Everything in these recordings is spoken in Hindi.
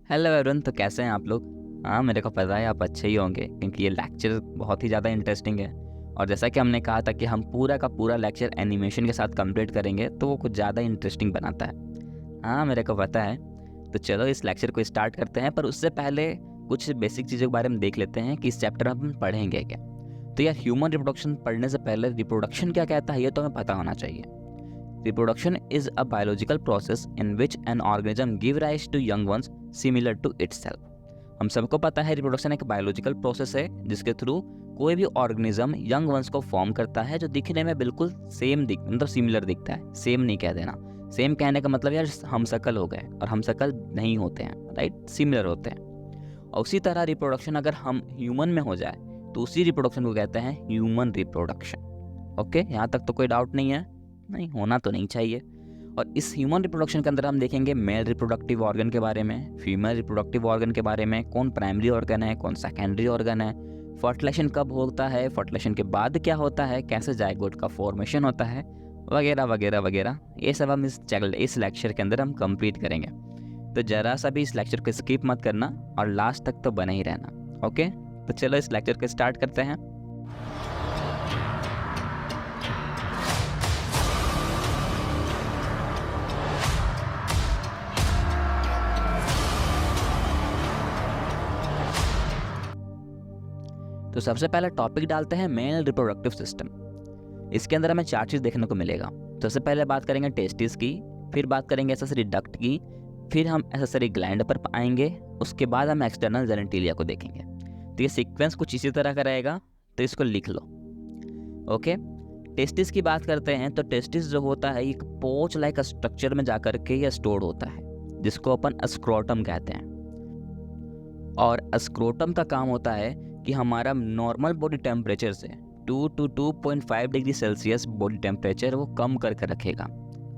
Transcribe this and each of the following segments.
Hello everyone. तो कैसे हैं आप लोग? हाँ, मेरे को पता है आप अच्छे ही होंगे क्योंकि ये लेक्चर बहुत ही ज़्यादा इंटरेस्टिंग है। और जैसा कि हमने कहा था कि हम पूरा का पूरा लेक्चर एनिमेशन के साथ कंप्लीट करेंगे तो वो कुछ ज़्यादा इंटरेस्टिंग बनाता है। हाँ, मेरे को पता है। तो चलो इस लेक्चर को स्टार्ट करते हैं, पर उससे पहले कुछ बेसिक चीज़ों के बारे में देख लेते हैं कि इस चैप्टर में हम पढ़ेंगे क्या। तो यार, ह्यूमन रिप्रोडक्शन पढ़ने से पहले रिप्रोडक्शन क्या कहता है ये तो हमें पता होना चाहिए। Reproduction is a biological process in which an organism give rise to young ones similar to itself। हम सबको पता है रिप्रोडक्शन एक बायोलॉजिकल प्रोसेस है जिसके थ्रू कोई भी ऑर्गेनिज्म यंग वंस को फॉर्म करता है जो दिखने में बिल्कुल मतलब सिमिलर दिखता है। सेम नहीं कह देना, सेम कहने का मतलब यार हम शकल हो गए, और हम शकल नहीं होते हैं, राइट, सिमिलर होते हैं। और उसी तरह रिप्रोडक्शन अगर हम ह्यूमन में हो जाए तो उसी रिप्रोडक्शन को कहते हैं ह्यूमन रिप्रोडक्शन। ओके, यहाँ तक तो कोई डाउट नहीं है? नहीं होना तो नहीं चाहिए। और इस ह्यूमन रिप्रोडक्शन के अंदर हम देखेंगे मेल रिप्रोडक्टिव ऑर्गन के बारे में, फीमेल रिप्रोडक्टिव ऑर्गन के बारे में, कौन प्राइमरी ऑर्गन है, कौन सेकेंडरी ऑर्गन है, फर्टिलाइजेशन कब होता है, फर्टिलाइजेशन के बाद क्या होता है, कैसे जाइगोट का फॉर्मेशन होता है, वगैरह वगैरह वगैरह। ये सब हम इस लेक्चर के अंदर हम कंप्लीट करेंगे। तो ज़रा सा भी इस लेक्चर को स्किप मत करना और लास्ट तक तो बने ही रहना। ओके, तो चलो इस लेक्चर को स्टार्ट करते हैं। तो सबसे पहले टॉपिक डालते हैं मेल रिप्रोडक्टिव सिस्टम। इसके अंदर हमें 4 चीज़ देखने को मिलेगा। सबसे पहले बात करेंगे टेस्टिस की, फिर बात करेंगे एक्सेसरी डक्ट की, फिर हम एक्सेसरी ग्लैंड पर आएंगे, उसके बाद हम एक्सटर्नल जेनेटिलिया को देखेंगे। तो ये सीक्वेंस कुछ इसी तरह का रहेगा, तो इसको लिख लो। ओके, टेस्टिस की बात करते हैं। तो टेस्टिस जो होता है एक पोच लाइक स्ट्रक्चर में जाकर के ये स्टोर होता है जिसको अपन स्क्रोटम कहते हैं। और स्क्रोटम का काम होता है कि हमारा नॉर्मल बॉडी टेम्परेचर से 2 to 2.5 degree Celsius body temperature वो कम करके रखेगा।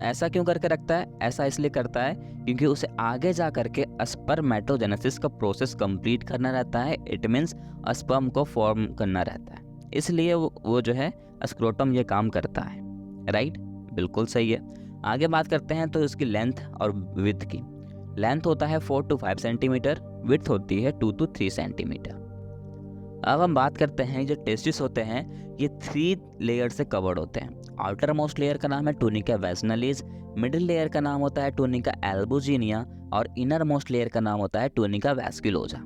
ऐसा क्यों करके रखता है? ऐसा इसलिए करता है क्योंकि उसे आगे जा करके स्पर्मेटोजेनेसिस का प्रोसेस कंप्लीट करना रहता है। इट मीन्स स्पर्म को फॉर्म करना रहता है, इसलिए वो जो है स्क्रोटम ये काम करता है। राइट, बिल्कुल सही है। आगे बात करते हैं तो इसकी लेंथ और विड्थ की। लेंथ होता है 4 to 5 सेंटीमीटर, विड्थ होती है 2 to 3 सेंटीमीटर। अब हम बात करते हैं जो टेस्टिस होते हैं ये 3 लेयर से कवर्ड होते हैं। आउटर मोस्ट लेयर का नाम है टूनिका वैजिनलिस, मिडिल लेयर का नाम होता है टूनिका एल्बुजिनिया, और इनर मोस्ट लेयर का नाम होता है tunica vasculosa.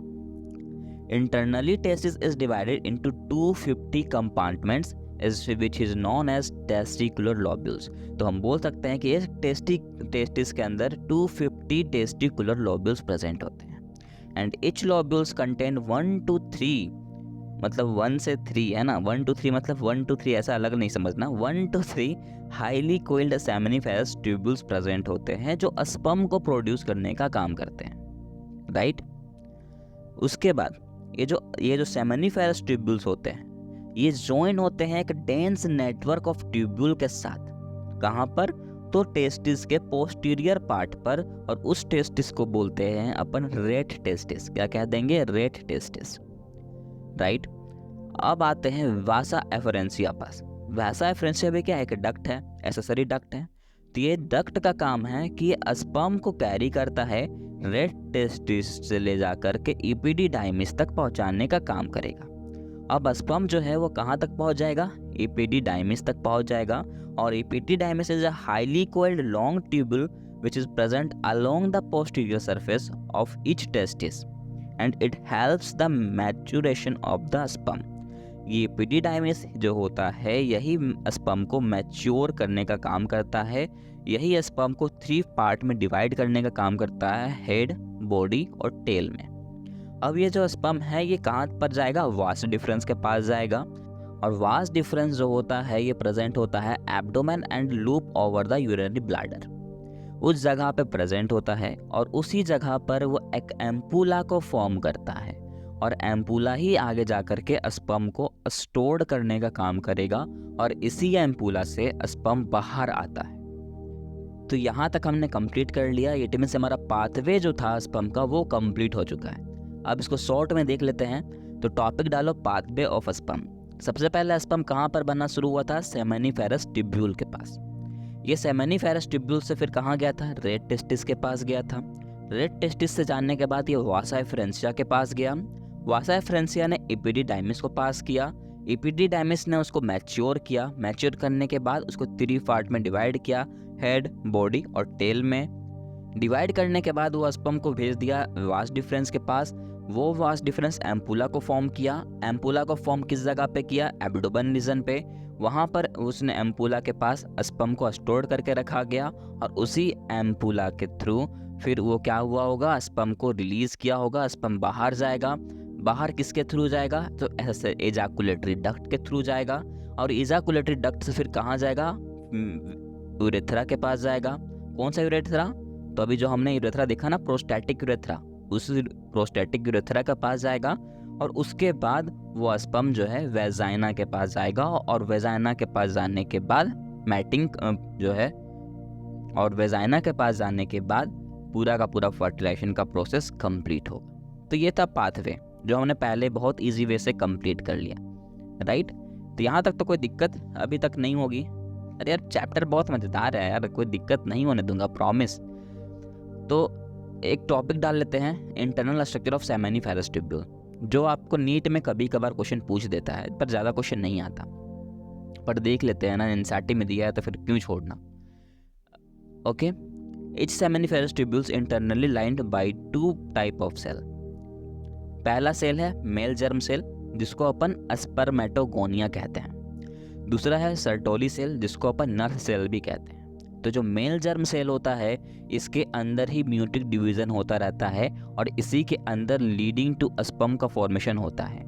Internally testis is divided into 250 compartments which is known as testicular lobules। तो हम बोल सकते हैं कि इस टेस्टिस के अंदर 250 टेस्टिकुलर लोब्यूल्स प्रेजेंट होते हैं। And each lobules contain 1 to 3, मतलब 1 से 3 है ना, 1 to 3 मतलब 1 to 3 ऐसा अलग नहीं समझना, 1 to 3 highly coiled seminiferous tubules present होते हैं जो स्पर्म को प्रोड्यूस करने का काम करते हैं। राइट, उसके बाद ये जो सेमिनिफेरस ट्यूब्यूल्स होते हैं ये जॉइन होते हैं एक डेंस नेटवर्क ऑफ ट्यूब्यूल के साथ। कहाँ पर? तो टेस्टिस के पोस्टीरियर पार्ट पर, और उस टेस्टिस को बोलते हैं अपन रेट टेस्टिस। क्या कह देंगे? Rate testis. राइट, अब आते हैं वासा एफरेंसिया पास। वासा एफरेंसिया भी क्या है? एक डक्ट है, एक्सेसरी डक्ट है। तो ये डक्ट का काम है कि ये स्पर्म को कैरी करता है, रेट टेस्टिस से ले जाकर के इपिडिडाइमिस तक पहुंचाने का काम करेगा। अब स्पर्म जो है वो कहाँ तक पहुँच जाएगा? एपिडिडाइमिस तक पहुँच जाएगा। और epididymis is a highly coiled long tubule which is present along the posterior surface of each testis and it helps the maturation of the sperm। ये एपिडिडाइमिस जो होता है यही स्पर्म को मैच्योर करने का काम करता है, यही स्पर्म को 3 पार्ट में डिवाइड करने का काम करता है, हेड, बॉडी और टेल में। अब ये जो स्पर्म है ये कहाँ पर जाएगा? वास डिफरेंस के पास जाएगा। और वास डिफरेंस जो होता है ये प्रेजेंट होता है abdomen and loop over the urinary bladder, उस जगह पे प्रेजेंट होता है। और उसी जगह पर वो एक एम्पूला को फॉर्म करता है, और एम्पूला ही आगे जाकर के स्पर्म को स्टोर करने का काम करेगा, और इसी एम्पूला से स्पर्म बाहर आता है। तो यहाँ तक हमने कंप्लीट कर लिया। इट मींस हमारा पाथवे जो था स्पर्म का वो कंप्लीट हो चुका है। अब इसको शॉर्ट में देख लेते हैं। तो टॉपिक डालो पाथवे ऑफ स्पर्म। सबसे पहले स्पर्म कहाँ पर बनना शुरू हुआ था? सेमिनिफेरस ट्यूब्यूल के पास। ये सेमिनिफेरस ट्यूब्यूल से फिर कहाँ गया था? रेट टेस्टिस के पास गया था। रेड टेस्टिस से जानने के बाद ये वासा एफरेंसिया के पास गया। वासा एफरेंसिया ने इपिडिडाइमिस को पास किया। इपिडिडाइमिस ने उसको मैच्योर किया। मैच्योर करने के बाद उसको 3 पार्ट में डिवाइड किया, हेड, बॉडी और टेल में। डिवाइड करने के बाद वो स्पर्म को भेज दिया वास डिफरेंस के पास। वो वास डिफरेंस एम्पुला को फॉर्म किया। एम्पुला को फॉर्म किस जगह पे किया? एब्डोमेन रीजन पे। वहाँ पर उसने एम्पुला के पास स्पर्म को स्टोर करके रखा गया और उसी एम्पुला के थ्रू फिर वो क्या हुआ होगा? स्पर्म को रिलीज किया होगा। स्पर्म बाहर जाएगा। बाहर किसके थ्रू जाएगा? तो ऐसे एजाकुलेटरी डक्ट के थ्रू जाएगा और एजाकुलेटरी डक्ट से फिर कहाँ जाएगा? यूरेथ्रा के पास जाएगा। कौन सा यूरेथ्रा? तो अभी जो हमने यूरेथ्रा देखा ना, प्रोस्टैटिक यूरेथ्रा, उस प्रोस्टैटिक यूरेथ्रा के पास जाएगा और उसके बाद वो स्पर्म जो है वेजाइना के पास जाएगा और वेजाइना के पास जाने के बाद मैटिंग जो है, और वेजाइना के पास जाने के बाद पूरा का पूरा फर्टिलाइजेशन का प्रोसेस कंप्लीट होगा। तो ये था पाथवे जो हमने पहले बहुत इजी वे से कंप्लीट कर लिया, राइट। तो यहाँ तक तो कोई दिक्कत अभी तक नहीं होगी। अरे यार चैप्टर बहुत मज़ेदार है यार, कोई दिक्कत नहीं होने दूंगा, प्रॉमिस। तो एक टॉपिक डाल लेते हैं, internal structure of seminiferous tubule, जो आपको नीट में कभी कभार क्वेश्चन पूछ देता है पर ज़्यादा क्वेश्चन नहीं आता, पर देख लेते हैं ना, एनसीईआरटी में दिया है तो फिर क्यों छोड़ना। Okay, each seminiferous tubules internally lined by 2 type of cell. पहला सेल है मेल जर्म सेल जिसको अपन स्पर्मेटोगोनिया कहते हैं। दूसरा है सर्टोली सेल जिसको अपन नर सेल भी कहते हैं। तो जो मेल जर्म सेल होता है इसके अंदर ही म्यूटिक डिवीजन होता रहता है और इसी के अंदर लीडिंग टू स्पर्म का फॉर्मेशन होता है।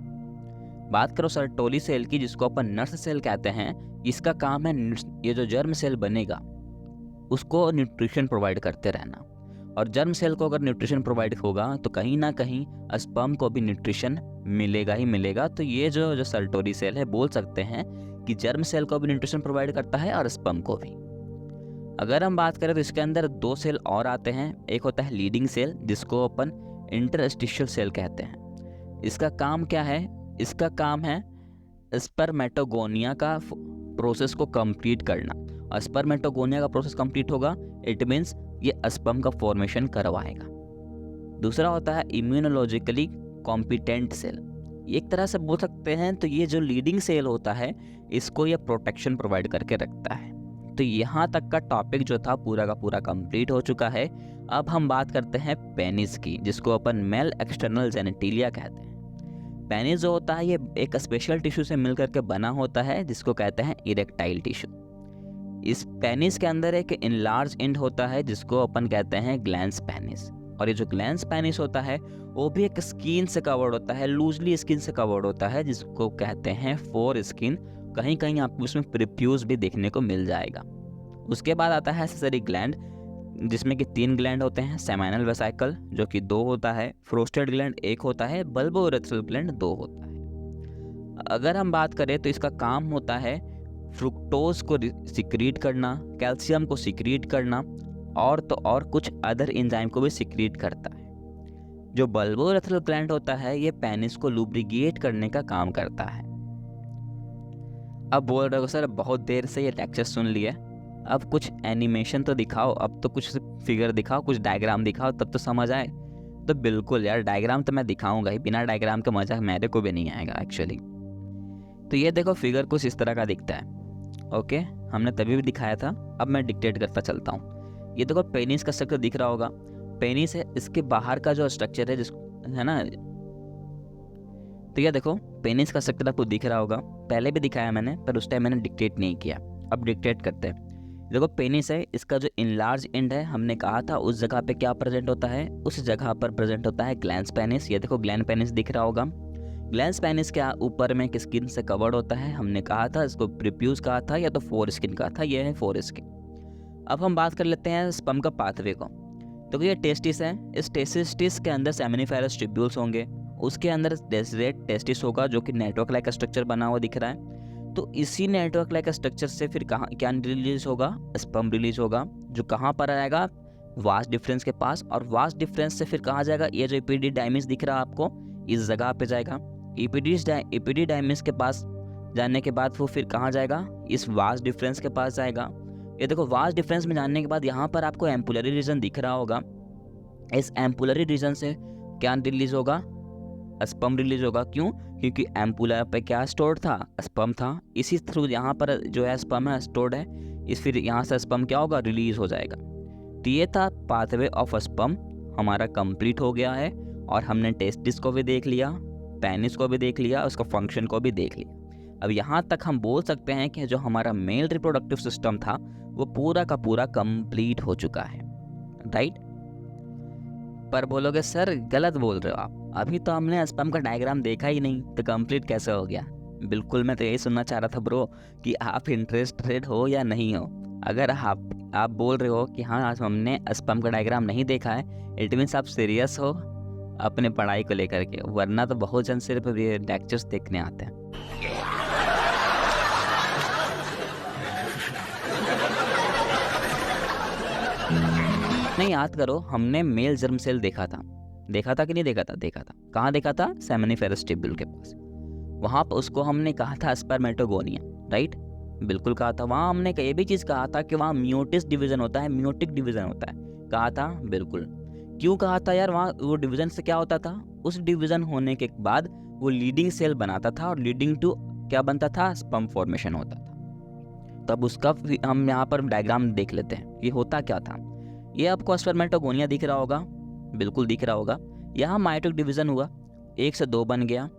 बात करो सर्टोली सेल की जिसको अपन नर्स सेल कहते हैं, इसका काम है ये जो जर्म सेल बनेगा उसको न्यूट्रिशन प्रोवाइड करते रहना, और जर्म सेल को अगर न्यूट्रिशन प्रोवाइड होगा तो कहीं ना कहीं स्पर्म को भी न्यूट्रिशन मिलेगा ही मिलेगा। तो ये जो सर्टोली सेल है बोल सकते हैं कि जर्म सेल को भी न्यूट्रिशन प्रोवाइड करता है और स्पर्म को भी। अगर हम बात करें तो इसके अंदर 2 सेल और आते हैं। एक होता है लीडिंग सेल जिसको अपन इंटरस्टिशियल सेल कहते हैं। इसका काम क्या है? इसका काम है स्पर्मेटोगोनिया का प्रोसेस को कंप्लीट करना, और स्पर्मेटोगोनिया का प्रोसेस कंप्लीट होगा इट मीन्स ये स्पर्म का फॉर्मेशन करवाएगा। दूसरा होता है इम्यूनोलॉजिकली कॉम्पिटेंट सेल। एक तरह से बोल सकते हैं तो ये जो लीडिंग सेल होता है इसको ये प्रोटेक्शन प्रोवाइड करके रखता है। तो यहाँ तक का टॉपिक जो था पूरा का पूरा कंप्लीट हो चुका है। अब हम बात करते हैं पेनिस की जिसको अपन मेल एक्सटर्नल जेनेटिलिया कहते हैं। पेनिस जो होता है ये एक स्पेशल टिश्यू से मिलकर के बना होता है जिसको कहते हैं इरेक्टाइल टिश्यू। इस पेनिस के अंदर एक इनलार्ज एंड होता है जिसको अपन कहते हैं ग्लैंस पेनिस, और ये जो ग्लैंस पेनिस होता है वो भी एक स्किन से कवर्ड होता है, लूजली स्किन से कवर्ड होता है जिसको कहते हैं फोर स्किन। कहीं कहीं आपको उसमें प्रिप्यूज भी देखने को मिल जाएगा। उसके बाद आता है एक्सेसरी ग्लैंड जिसमें कि 3 ग्लैंड होते हैं। सेमाइनल वेसिकल जो कि 2 होता है, फ्रोस्टेड ग्लैंड 1 होता है, बल्बोरेथ्रल ग्लैंड 2 होता है। अगर हम बात करें तो इसका काम होता है फ्रुक्टोज को सिक्रीट करना, कैल्शियम को सिक्रीट करना, और तो और कुछ अदर एंजाइम को भी सिक्रीट करता है। जो बल्बोरेथ्रल ग्लैंड होता है ये पेनिस को लुब्रिकेट करने का काम करता है। अब बोल रहे हो सर बहुत देर से ये लेक्चर सुन लिए, अब कुछ एनिमेशन तो दिखाओ, अब तो कुछ फिगर दिखाओ, कुछ डायग्राम दिखाओ तब तो समझ आए। तो बिल्कुल यार डायग्राम तो मैं दिखाऊंगा ही, बिना डायग्राम के मजा मेरे को भी नहीं आएगा एक्चुअली। तो ये देखो फिगर कुछ इस तरह का दिखता है। ओके, हमने तभी भी दिखाया था, अब मैं डिक्टेट करता चलता हूँ। ये देखो पेनिस का स्ट्रक्चर दिख रहा होगा, पेनिस है, इसके बाहर का जो स्ट्रक्चर है जिसको है ना, तो ये देखो पेनिस का स्ट्रक्चर आपको दिख रहा होगा। पहले भी दिखाया मैंने पर उस टाइम मैंने डिक्टेट नहीं किया, अब डिक्टेट करते हैं। देखो पेनिस है, इसका जो इनलार्ज एंड है हमने कहा था उस जगह पे क्या प्रेजेंट होता है, उस जगह पर प्रेजेंट होता है ग्लैंस पेनिस। ये देखो ग्लैंड पेनिस दिख रहा होगा। ग्लैंस पेनिस के ऊपर में एक स्किन से कवर्ड होता है, हमने कहा था इसको प्रिप्यूज कहा था या तो फोर स्किन कहा था, ये है फोर स्किन। अब हम बात कर लेते हैं स्पर्म का पाथवे को। तो ये टेस्टिस है, इस टेस्टिस के अंदर सेमिनिफेरस ट्यूब्यूल्स होंगे, उसके अंदर डेसरेट टेस्टिस होगा जो कि नेटवर्क लाइक स्ट्रक्चर बना हुआ दिख रहा है। तो इसी नेटवर्क लाइक स्ट्रक्चर से फिर कहाँ क्या रिलीज होगा, स्पर्म रिलीज होगा, जो कहाँ पर आएगा, वास्ट डिफरेंस के पास, और वास्ट डिफरेंस से फिर कहाँ जाएगा, ये जो एपिडिडाइमिस दिख रहा है आपको इस जगह पे जाएगा। एपिडिडाइमिस के पास जाने के बाद वो फिर कहाँ जाएगा, इस वास्ट डिफरेंस के पास जाएगा। ये देखो वास्ट डिफरेंस में जाने के बाद यहाँ पर आपको एम्पुलरी रीजन दिख रहा होगा। इस एम्पुलरी रीजन से क्या रिलीज होगा, स्पर्म रिलीज होगा। क्यों? क्योंकि एम्पुला पे क्या स्टोर्ड था, स्पर्म था। इसी थ्रू यहाँ पर जो है स्पर्म है स्टोर्ड है, इस फिर यहाँ से स्पर्म क्या होगा, रिलीज हो जाएगा। तो ये था पाथवे ऑफ स्पर्म हमारा कंप्लीट हो गया है, और हमने टेस्टिस को भी देख लिया, पेनिस को भी देख लिया, उसका फंक्शन को भी देख लिया। अब यहाँ तक हम बोल सकते हैं कि जो हमारा मेल रिप्रोडक्टिव सिस्टम था वो पूरा का पूरा कंप्लीट हो चुका है, राइट। पर बोलोगे सर गलत बोल रहे हो आप, अभी तो हमने स्पर्म का डायग्राम देखा ही नहीं, तो कंप्लीट कैसे हो गया। बिल्कुल, मैं तो यही सुनना चाह रहा था ब्रो कि आप इंटरेस्टेड हो या नहीं हो। अगर आप बोल रहे हो कि हाँ आज हमने स्पर्म का डायग्राम नहीं देखा है, इट मीन्स आप सीरियस हो अपने पढ़ाई को लेकर के, वरना तो बहुत जन सिर्फ ये लेक्चर्स देखने आते हैं। नहीं, याद करो हमने मेल जर्म सेल देखा था कि नहीं देखा था? देखा था। कहाँ देखा था? सेमिनिफेरस ट्यूब्यूल के पास। वहाँ पर उसको हमने कहा था स्पर्मेटोगोनिया, राइट। बिल्कुल कहा था। वहाँ हमने ये भी चीज़ कहा था कि वहाँ म्यूटिस डिवीजन होता है, म्यूटिक डिवीजन होता है। कहा था, बिल्कुल। क्यों कहा था यार? वहाँ वो डिवीजन से क्या होता था, उस डिवीजन होने के बाद वो लीडिंग सेल बनाता था, और लीडिंग टू क्या बनता था, स्पर्म फॉर्मेशन होता था। तब उसका हम यहाँ पर डायग्राम देख लेते हैं कि होता क्या था। ये आपको स्पर्मेटोगोनिया दिख रहा होगा, बिल्कुल दिख रहा होगा। यहाँ माइटोटिक डिवीजन हुआ, 1 से 2 बन गया,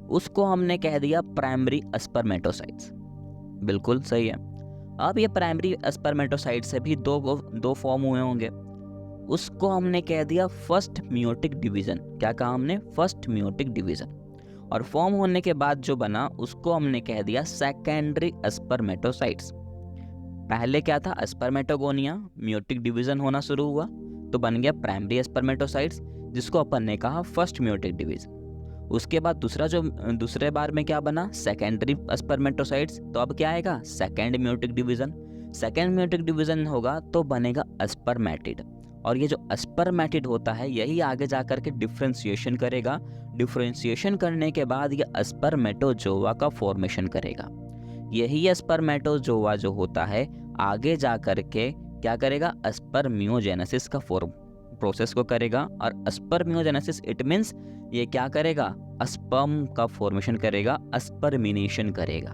उसको हमने कह दिया प्राइमरी स्पर्मेटोसाइट्स। बिल्कुल सही है। अब ये प्राइमरी स्पर्मेटोसाइट से भी दो फॉर्म हुए होंगे, उसको हमने कह दिया फर्स्ट मियोटिक डिवीजन। क्या कहा हमने? First meiotic division. और फॉर्म होने के बाद जो बना उसको हमने कह दिया सेकेंडरी स्पर्मेटोसाइट्स। पहले क्या था? स्पर्मेटोगोनिया, मियोटिक डिवीजन होना शुरू हुआ तो बन गया प्राइमरी स्पर्मेटोसाइट्स, जिसको अपन ने कहा फर्स्ट मियोटिक डिवीजन। उसके बाद दूसरे बार में क्या बना? Secondary spermatocytes. तो अब क्या आएगा? Second meiotic division. Second meiotic division होगा तो बनेगा स्पर्मेटिड, और ये जो स्पर्मेटिड होता है यही आगे जाकर के डिफ्रेंशिएशन करेगा। डिफ्रेंशिएशन करने के बाद ये स्पर्मेटोजोआ का फॉर्मेशन करेगा। यही स्पर्मेटोजोआ जो होता है आगे जा करके क्या करेगा? स्पर्मियोजेनेसिस का प्रोसेस को करेगा। और स्पर्मियोजेनेसिस इट मीन्स ये क्या करेगा? स्पर्म का फॉर्मेशन करेगा, स्पर्मिनेशन करेगा।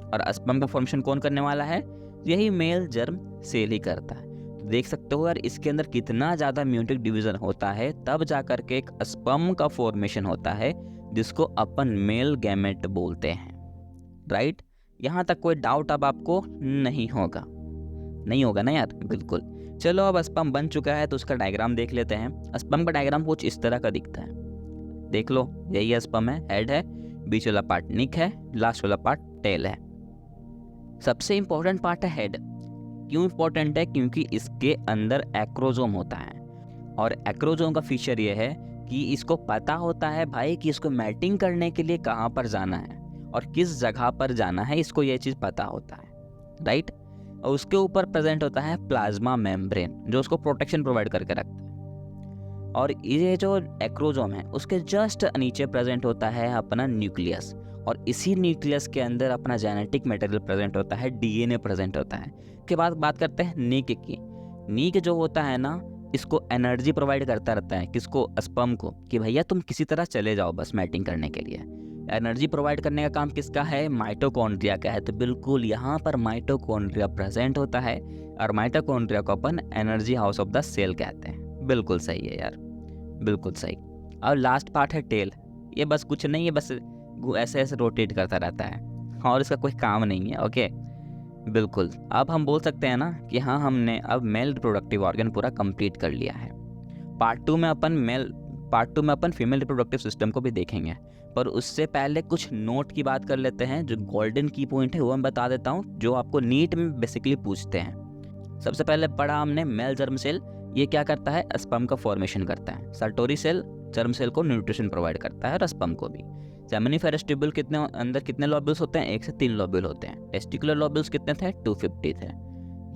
और स्पर्म का फॉर्मेशन कौन करने वाला है? यही मेल जर्म सेल ही करता है। तो देख सकते हो यार इसके अंदर कितना ज़्यादा म्यूटिक डिवीजन होता है, तब जा करके एक स्पर्म का फॉर्मेशन होता है जिसको अपन मेल गैमेट बोलते हैं, राइट। यहाँ तक कोई डाउट अब आपको नहीं होगा ना यार? बिल्कुल। चलो अब स्पर्म बन चुका है तो उसका डायग्राम देख लेते हैं। स्पर्म का डायग्राम कुछ इस तरह का दिखता है, देख लो। यही स्पर्म है, हेड है, बीच वाला पार्ट निक है, लास्ट वाला पार्ट टेल है। सबसे इंपॉर्टेंट पार्ट है हेड। क्यों इंपॉर्टेंट है? क्योंकि इसके अंदर एक्रोजोम होता है, और एक्रोजोम का फीचर ये है कि इसको पता होता है भाई कि इसको मैटिंग करने के लिए कहाँ पर जाना है और किस जगह पर जाना है, इसको ये चीज़ पता होता है, राइट। और उसके ऊपर प्रेजेंट होता है प्लाज्मा मेम्ब्रेन जो उसको प्रोटेक्शन प्रोवाइड करके रखता है। और ये जो एक्रोजोम है उसके जस्ट नीचे प्रेजेंट होता है अपना न्यूक्लियस, और इसी न्यूक्लियस के अंदर अपना जेनेटिक मटेरियल प्रेजेंट होता है, डीएनए प्रेजेंट होता है। के बाद बात करते हैं नीक की। नीक जो होता है ना, इसको एनर्जी प्रोवाइड करता रहता है, किसको? स्पर्म को, कि भैया तुम किसी तरह चले जाओ बस मैटिंग करने के लिए। एनर्जी प्रोवाइड करने का काम किसका है? माइटोकॉन्ड्रिया का है। तो बिल्कुल यहाँ पर माइटोकॉन्ड्रिया प्रेजेंट होता है, और माइटोकॉन्ड्रिया को अपन energy house of the cell कहते हैं। बिल्कुल सही है यार, बिल्कुल सही। और लास्ट पार्ट है टेल। ये बस कुछ नहीं है, बस ऐसे ऐसे रोटेट करता रहता है और इसका कोई काम नहीं है, ओके। बिल्कुल, अब हम बोल सकते हैं ना कि हाँ हमने अब मेल रिप्रोडक्टिव ऑर्गन पूरा कंप्लीट कर लिया है। पार्ट टू में अपन फीमेल रिप्रोडक्टिव सिस्टम को भी देखेंगे, पर उससे पहले कुछ नोट की बात कर लेते हैं। जो गोल्डन की पॉइंट है वो मैं बता देता हूँ, जो आपको नीट में बेसिकली पूछते हैं। सबसे पहले पढ़ा हमने मेल जर्म सेल। ये क्या करता है? स्पर्म का फॉर्मेशन करता है। सर्टोरी सेल जर्म सेल को न्यूट्रिशन प्रोवाइड करता है, और स्पर्म को भी। सेमिनिफेरस ट्यूब्यूल अंदर कितने लोब्यूल्स होते हैं? 1 से 3 लोब्यूल होते हैं। टेस्टिकुलर लोब्यूल्स कितने थे? 250 थे।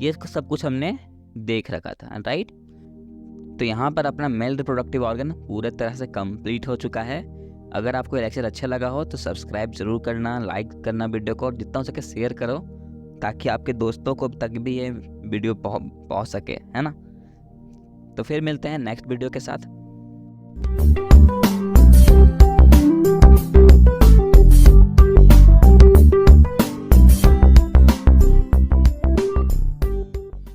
ये सब कुछ हमने देख रखा था, राइट। तो यहाँ पर अपना मेल रिप्रोडक्टिव ऑर्गन पूरे तरह से कंप्लीट हो चुका है। अगर आपको ये लेक्चर अच्छा लगा हो तो सब्सक्राइब जरूर करना, लाइक करना वीडियो को, और जितना हो सके शेयर करो ताकि आपके दोस्तों को तक भी ये वीडियो पहुँच सके, है ना। तो फिर मिलते हैं नेक्स्ट वीडियो के साथ।